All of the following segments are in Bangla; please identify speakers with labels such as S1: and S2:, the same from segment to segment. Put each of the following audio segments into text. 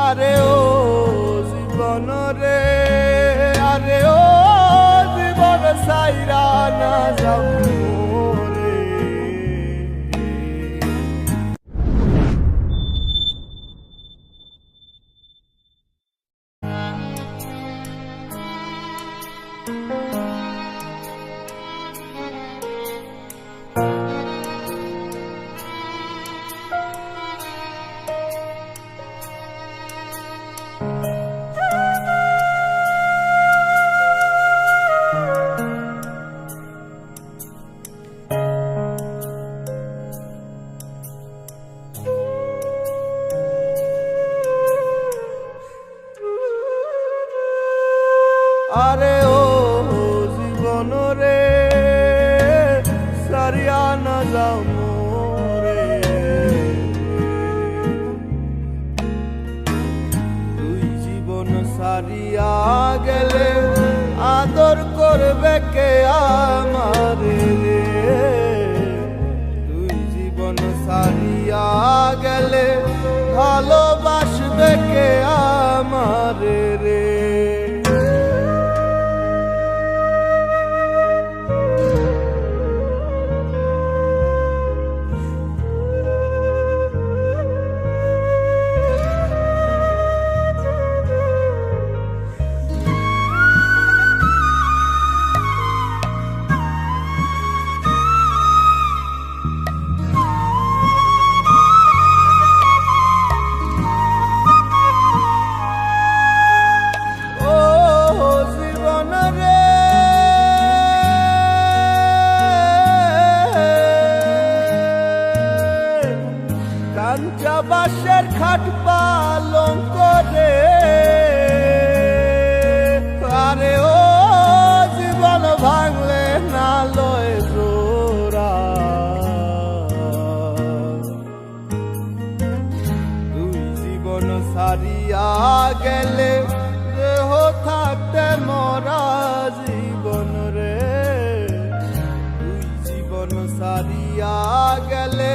S1: আরে ও জীবন রে, আরে ও জীবন সাইরা না যাও রে। আরে ও জীবন রে, সারিয়া না যাও মোরে। তুই জীবন সারিয়া গেলে আদর করবে কে আমারে রে। তুই জীবন সারিয়া গেলে ভালোবাসবে কে আমারে রে। বাঁশের খাট পালঙ্ক রে, আরে ও জীবন ভাঙলে না লয় জোড়া। তুই জীবন সারিয়া গেলে দেহ থাকতে মরা জীবন রে। তুই জীবন সারিয়া গেলে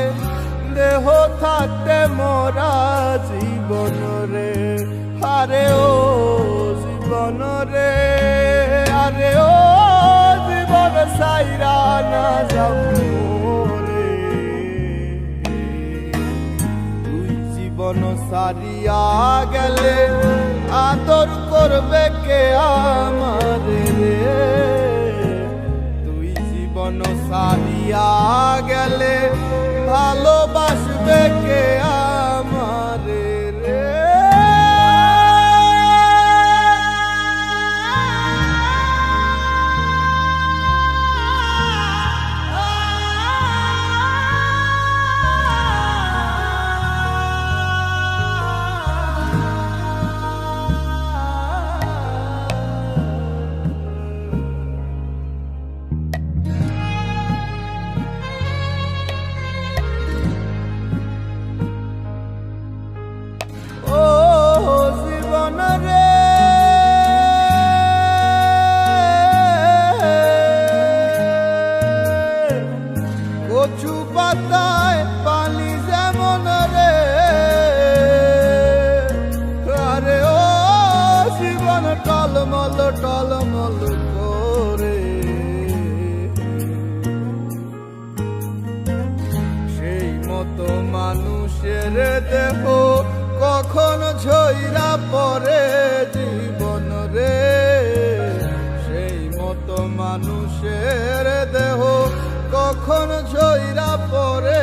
S1: দেহ থাকতে মরা জীবন রে। আরে ও জীবন রে, আরে ও জীবন সাইরা না যাও রে। তুই জীবন সারিয়া গেলে আদর করবে কে আমারে রে। তুই জীবন সারিয়া গেলে ভালোবাসবে কে আমারে রে। কচু পাতায় পানি যেমন রে, আরে ও জীবন টলমল টলমল করে। সেই মতো মানুষের দেহ কখন ঝইরা পড়ে জীবন রে। সেই মতো মানুষের দেহ কখন ঝইরা পড়ে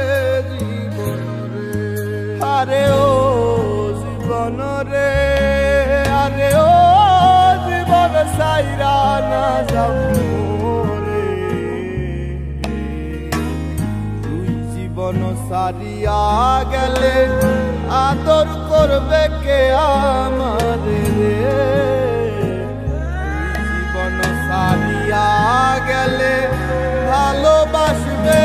S1: জীবন রে। আরে ও জীবন রে, আরে ও জীবন সাইরা না যাও রে। তুই জীবন সারিয়া গেলে আদর করবে কে আমারে রে। তুই জীবন সারিয়া গেলে ভালোবাসবে